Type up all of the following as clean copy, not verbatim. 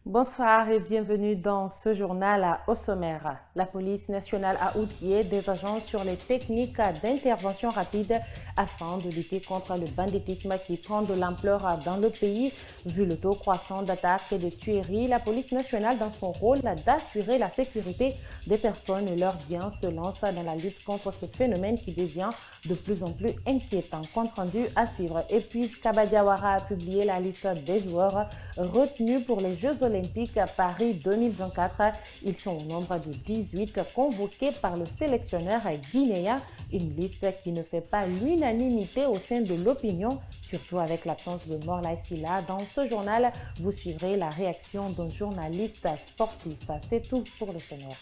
Bonsoir et bienvenue dans ce journal au sommaire. La police nationale a outillé des agents sur les techniques d'intervention rapide afin de lutter contre le banditisme qui prend de l'ampleur dans le pays. Vu le taux croissant d'attaques et de tueries, la police nationale, dans son rôle d'assurer la sécurité des personnes et leurs biens, se lance dans la lutte contre ce phénomène qui devient de plus en plus inquiétant. Compte rendu à suivre. Et puis, Kaba Diawara a publié la liste des joueurs retenus pour les Jeux Olympiques à Paris 2024. Ils sont au nombre de 18 convoqués par le sélectionneur guinéen. Une liste qui ne fait pas l'unanimité au sein de l'opinion, surtout avec l'absence de Morlaye Sylla. Dans ce journal, vous suivrez la réaction d'un journaliste sportif. C'est tout pour le sommaire.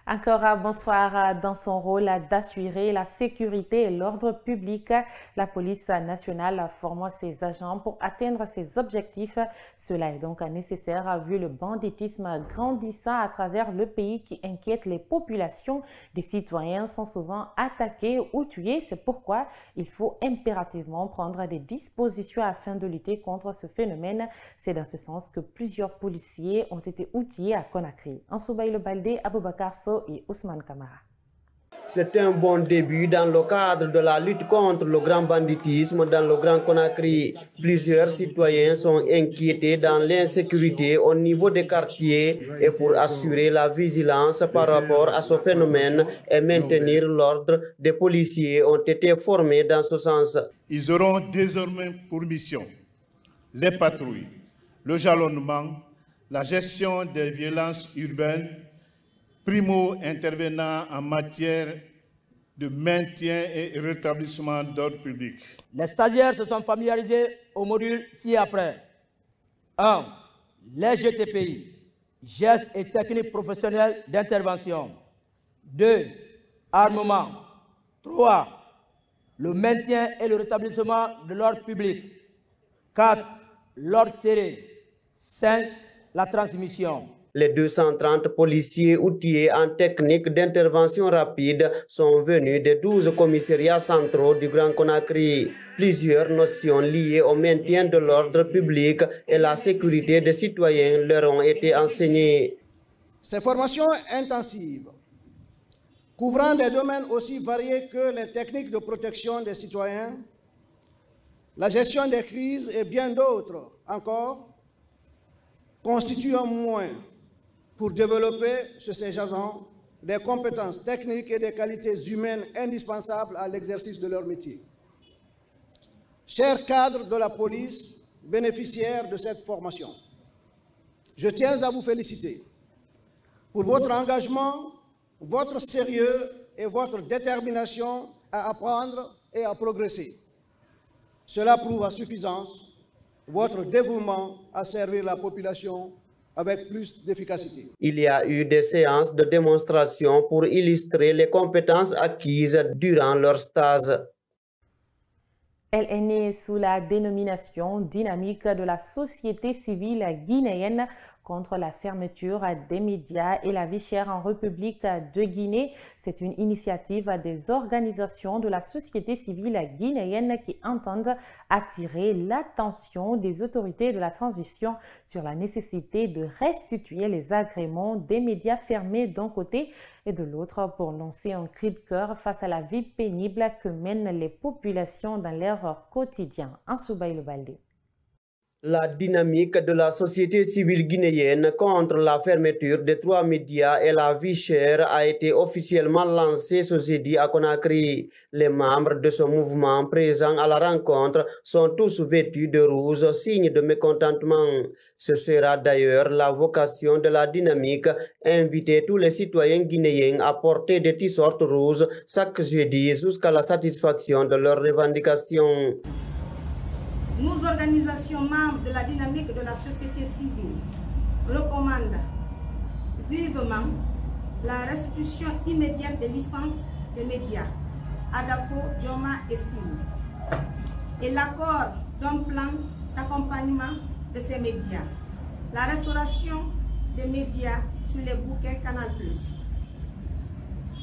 Encore bonsoir. Dans son rôle d'assurer la sécurité et l'ordre public, la police nationale forme ses agents pour atteindre ses objectifs. Cela est donc nécessaire vu le banditisme grandissant à travers le pays qui inquiète les populations. Des citoyens sont souvent attaqués ou tués. C'est pourquoi il faut impérativement prendre des dispositions afin de lutter contre ce phénomène. C'est dans ce sens que plusieurs policiers ont été outillés à Conakry. Ansoubaï Baldé, Aboubakar So et Ousmane Kamara. C'est un bon début dans le cadre de la lutte contre le grand banditisme dans le Grand Conakry. Plusieurs citoyens sont inquiétés dans l'insécurité au niveau des quartiers et pour assurer la vigilance par rapport à ce phénomène et maintenir l'ordre, des policiers ont été formés dans ce sens. Ils auront désormais pour mission les patrouilles, le jalonnement, la gestion des violences urbaines, primo intervenant en matière de maintien et rétablissement d'ordre public. Les stagiaires se sont familiarisés au module ci-après. 1. Les GTPI, gestes et techniques professionnelles d'intervention. 2. Armement. 3. Le maintien et le rétablissement de l'ordre public. 4. L'ordre serré. 5. La transmission. Les 230 policiers outillés en technique d'intervention rapide sont venus des 12 commissariats centraux du Grand Conakry. Plusieurs notions liées au maintien de l'ordre public et la sécurité des citoyens leur ont été enseignées. Ces formations intensives, couvrant des domaines aussi variés que les techniques de protection des citoyens, la gestion des crises et bien d'autres encore, constituent un moyen pour développer chez ces agents des compétences techniques et des qualités humaines indispensables à l'exercice de leur métier. Chers cadres de la police, bénéficiaires de cette formation, je tiens à vous féliciter pour votre engagement, votre sérieux et votre détermination à apprendre et à progresser. Cela prouve à suffisance votre dévouement à servir la population avec plus d'efficacité. Il y a eu des séances de démonstration pour illustrer les compétences acquises durant leur stage. Elle est née sous la dénomination dynamique de la société civile guinéenne contre la fermeture des médias et la vie chère en République de Guinée. C'est une initiative des organisations de la société civile guinéenne qui entendent attirer l'attention des autorités de la transition sur la nécessité de restituer les agréments des médias fermés d'un côté et de l'autre pour lancer un cri de cœur face à la vie pénible que mènent les populations dans leur quotidien. Ansoubaï Baldé. La dynamique de la société civile guinéenne contre la fermeture des 3 médias et la vie chère a été officiellement lancée ce jeudi à Conakry. Les membres de ce mouvement présents à la rencontre sont tous vêtus de rouge, signe de mécontentement. Ce sera d'ailleurs la vocation de la dynamique, inviter tous les citoyens guinéens à porter des t-shirts rouges chaque jeudi jusqu'à la satisfaction de leurs revendications. Nous, organisations membres de la dynamique de la société civile, recommandons vivement la restitution immédiate des licences des médias, Adafo, Joma et Film, et l'accord d'un plan d'accompagnement de ces médias, la restauration des médias sur les bouquets Canal+,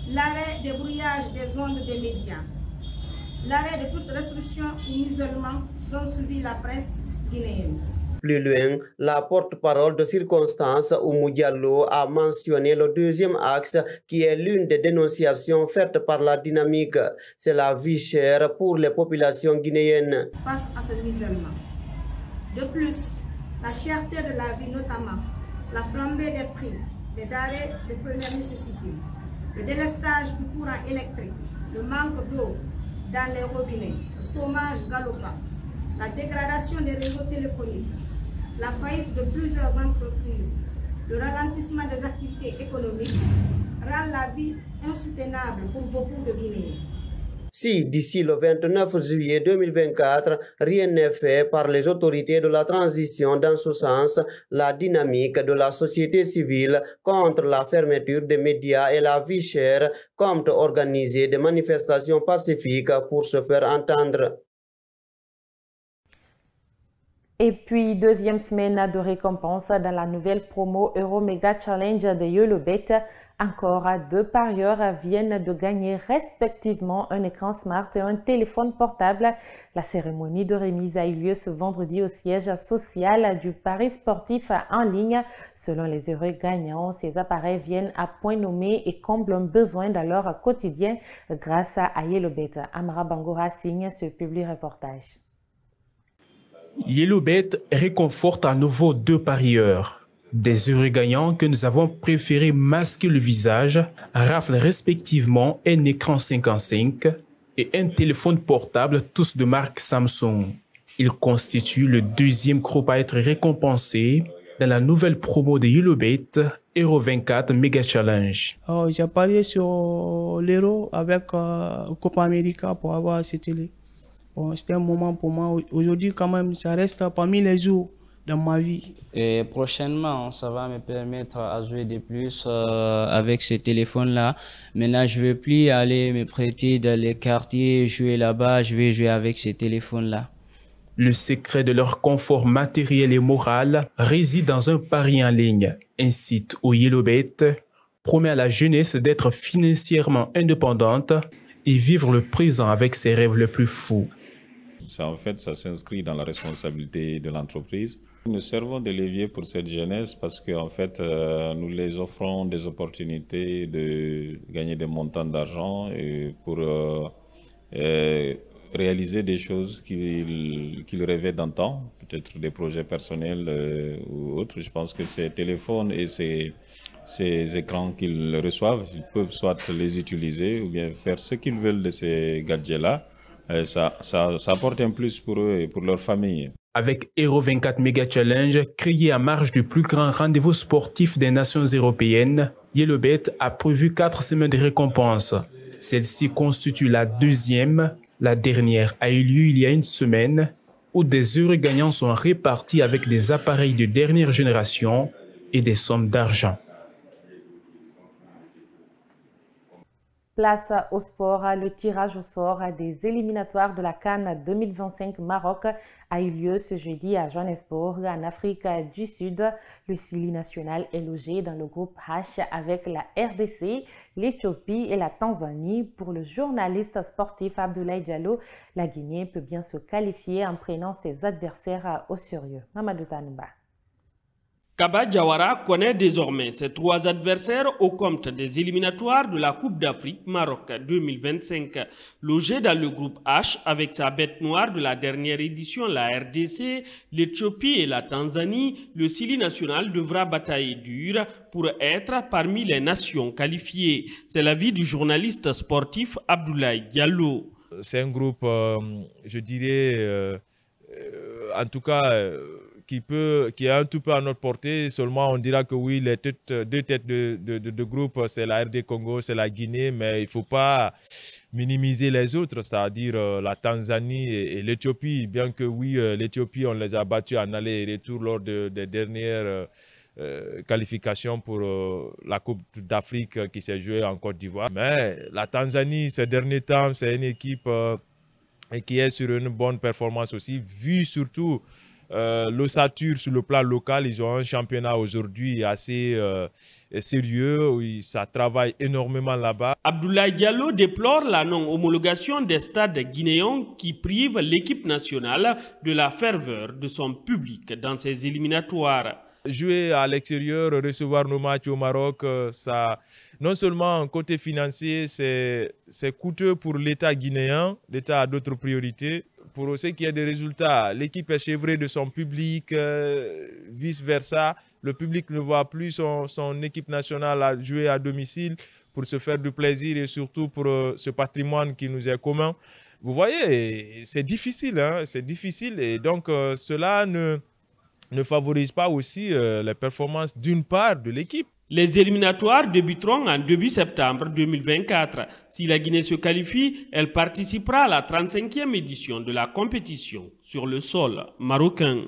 l'arrêt des brouillages des ondes des médias, l'arrêt de toute restriction ou isolement dont subit la presse guinéenne. Plus loin, la porte-parole de circonstance, Oumou Diallo, a mentionné le deuxième axe qui est l'une des dénonciations faites par la dynamique. C'est la vie chère pour les populations guinéennes. Face à ce musulman. De plus, la cherté de la vie, notamment la flambée des prix, des denrées de première nécessité, le délestage du courant électrique, le manque d'eau dans les robinets, le chômage galopant, la dégradation des réseaux téléphoniques, la faillite de plusieurs entreprises, le ralentissement des activités économiques rend la vie insoutenable pour beaucoup de Guinéens. Si d'ici le 29 juillet 2024, rien n'est fait par les autorités de la transition dans ce sens, la dynamique de la société civile contre la fermeture des médias et la vie chère compte organiser des manifestations pacifiques pour se faire entendre. Et puis, deuxième semaine de récompense dans la nouvelle promo Euro Mega Challenge de YOLOBet. Encore deux parieurs viennent de gagner respectivement un écran smart et un téléphone portable. La cérémonie de remise a eu lieu ce vendredi au siège social du Paris sportif en ligne. Selon les heureux gagnants, ces appareils viennent à point nommé et comblent un besoin dans leur quotidien grâce à YOLOBet. Amara Bangoura signe ce public reportage. YOLOBet réconforte à nouveau deux parieurs. Des heureux gagnants que nous avons préféré masquer le visage raflent respectivement un écran 55 et un téléphone portable, tous de marque Samsung. Ils constituent le deuxième groupe à être récompensé dans la nouvelle promo de YOLOBet Euro 24 Mega Challenge. J'ai parié sur l'Euro avec Copa América pour avoir cette télé. Bon, c'était un moment pour moi. Aujourd'hui, quand même, ça reste parmi les jours dans ma vie. Et prochainement, ça va me permettre à jouer de plus avec ce téléphone-là. Maintenant, je ne vais plus aller me prêter dans les quartiers, jouer là-bas. Je vais jouer avec ce téléphone-là. Le secret de leur confort matériel et moral réside dans un pari en ligne. Un site où YOLOBet promet à la jeunesse d'être financièrement indépendante et vivre le présent avec ses rêves les plus fous. Ça, en fait, ça s'inscrit dans la responsabilité de l'entreprise. Nous servons de levier pour cette jeunesse parce qu'en fait, nous les offrons des opportunités de gagner des montants d'argent pour réaliser des choses qu'ils rêvaient d'antan, peut-être des projets personnels ou autres. Je pense que ces téléphones et ces écrans qu'ils reçoivent, ils peuvent soit les utiliser ou bien faire ce qu'ils veulent de ces gadgets-là. Ça apporte un plus pour eux et pour leur famille. Avec Euro 24 Mega Challenge, créé à marge du plus grand rendez-vous sportif des nations européennes, YOLOBet a prévu 4 semaines de récompenses. Celle-ci constitue la deuxième. La dernière a eu lieu il y a une semaine, où des heureux gagnants sont répartis avec des appareils de dernière génération et des sommes d'argent. Place au sport, le tirage au sort des éliminatoires de la CAN 2025 Maroc a eu lieu ce jeudi à Johannesburg, en Afrique du Sud. Le Sili national est logé dans le groupe H avec la RDC, l'Éthiopie et la Tanzanie. Pour le journaliste sportif Abdoulaye Diallo, la Guinée peut bien se qualifier en prenant ses adversaires au sérieux. Mamadou Tanouba. Kaba Diawara connaît désormais ses 3 adversaires au compte des éliminatoires de la Coupe d'Afrique Maroc 2025. Logé dans le groupe H avec sa bête noire de la dernière édition, la RDC, l'Éthiopie et la Tanzanie, le Sili national devra batailler dur pour être parmi les nations qualifiées. C'est l'avis du journaliste sportif Abdoulaye Diallo. C'est un groupe, je dirais, en tout cas, qui est un tout peu à notre portée. Seulement, on dira que oui, les deux têtes de groupe, c'est la RD Congo, c'est la Guinée, mais il ne faut pas minimiser les autres, c'est-à-dire la Tanzanie et l'Éthiopie. Bien que oui, l'Éthiopie, on les a battus en aller et retour lors des dernières qualifications pour la Coupe d'Afrique qui s'est jouée en Côte d'Ivoire. Mais la Tanzanie, ces derniers temps, c'est une équipe qui est sur une bonne performance aussi, vu surtout L'ossature sur le plan local, ils ont un championnat aujourd'hui assez sérieux, où ça travaille énormément là-bas. Abdoulaye Diallo déplore la non-homologation des stades guinéens qui privent l'équipe nationale de la ferveur de son public dans ses éliminatoires. Jouer à l'extérieur, recevoir nos matchs au Maroc, ça, non seulement côté financier, c'est coûteux pour l'État guinéen, l'État a d'autres priorités. Pour ce qui est des résultats, l'équipe est chevrée de son public, vice-versa. Le public ne voit plus son équipe nationale jouer à domicile pour se faire du plaisir et surtout pour ce patrimoine qui nous est commun. Vous voyez, c'est difficile, hein, c'est difficile et donc cela ne favorise pas aussi les performances d'une part de l'équipe. Les éliminatoires débuteront en début septembre 2024. Si la Guinée se qualifie, elle participera à la 35e édition de la compétition sur le sol marocain.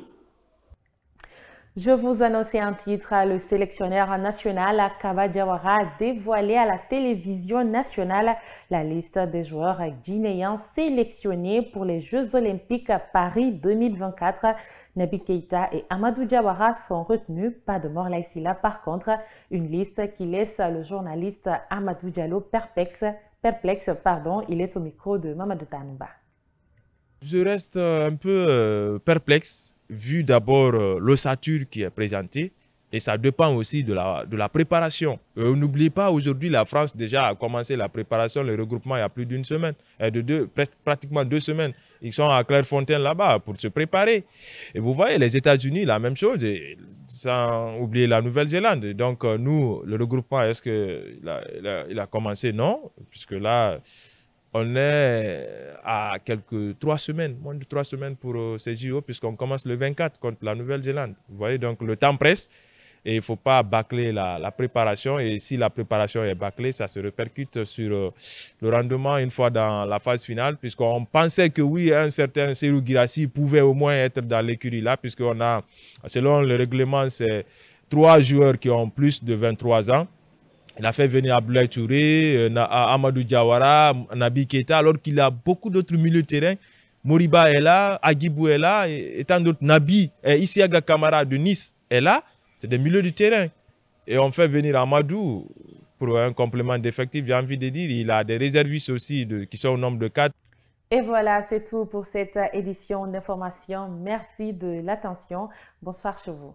Je vous annonçais un titre, le sélectionneur national Kaba Diawara a dévoilé à la télévision nationale la liste des joueurs guinéens sélectionnés pour les Jeux Olympiques à Paris 2024. Naby Keïta et Amadou Diawara sont retenus, pas de mort là. Par contre, une liste qui laisse le journaliste Amadou Diallo perplexe. Il est au micro de Mamadou Tanouba. Je reste un peu perplexe, vu d'abord l'ossature qui est présentée, et ça dépend aussi de la préparation. N'oubliez pas, aujourd'hui, la France déjà a commencé la préparation, le regroupement il y a plus d'une semaine, pratiquement 2 semaines. Ils sont à Clairefontaine là-bas pour se préparer. Et vous voyez, les États-Unis, la même chose, sans oublier la Nouvelle-Zélande. Donc nous, le regroupement, est-ce qu'il a commencé? Non, puisque là, on est à moins de 3 semaines pour ces JO, puisqu'on commence le 24 contre la Nouvelle-Zélande. Vous voyez, donc le temps presse et il ne faut pas bâcler la préparation. Et si la préparation est bâclée, ça se répercute sur le rendement une fois dans la phase finale, puisqu'on pensait que oui, un certain Serhou Guirassy pouvait au moins être dans l'écurie là, puisqu'on a, selon le règlement, c'est 3 joueurs qui ont plus de 23 ans. Il a fait venir Abdoulaye Touré, Amadou Diawara, Naby Keïta, alors qu'il a beaucoup d'autres milieux de terrain. Moriba est là, Agibou est là, et tant d'autres. Naby, Isiaga Kamara de Nice est là. C'est des milieux du terrain. Et on fait venir Amadou pour un complément d'effectif, j'ai envie de dire. Il a des réservistes aussi qui sont au nombre de 4. Et voilà, c'est tout pour cette édition d'information. Merci de l'attention. Bonsoir chez vous.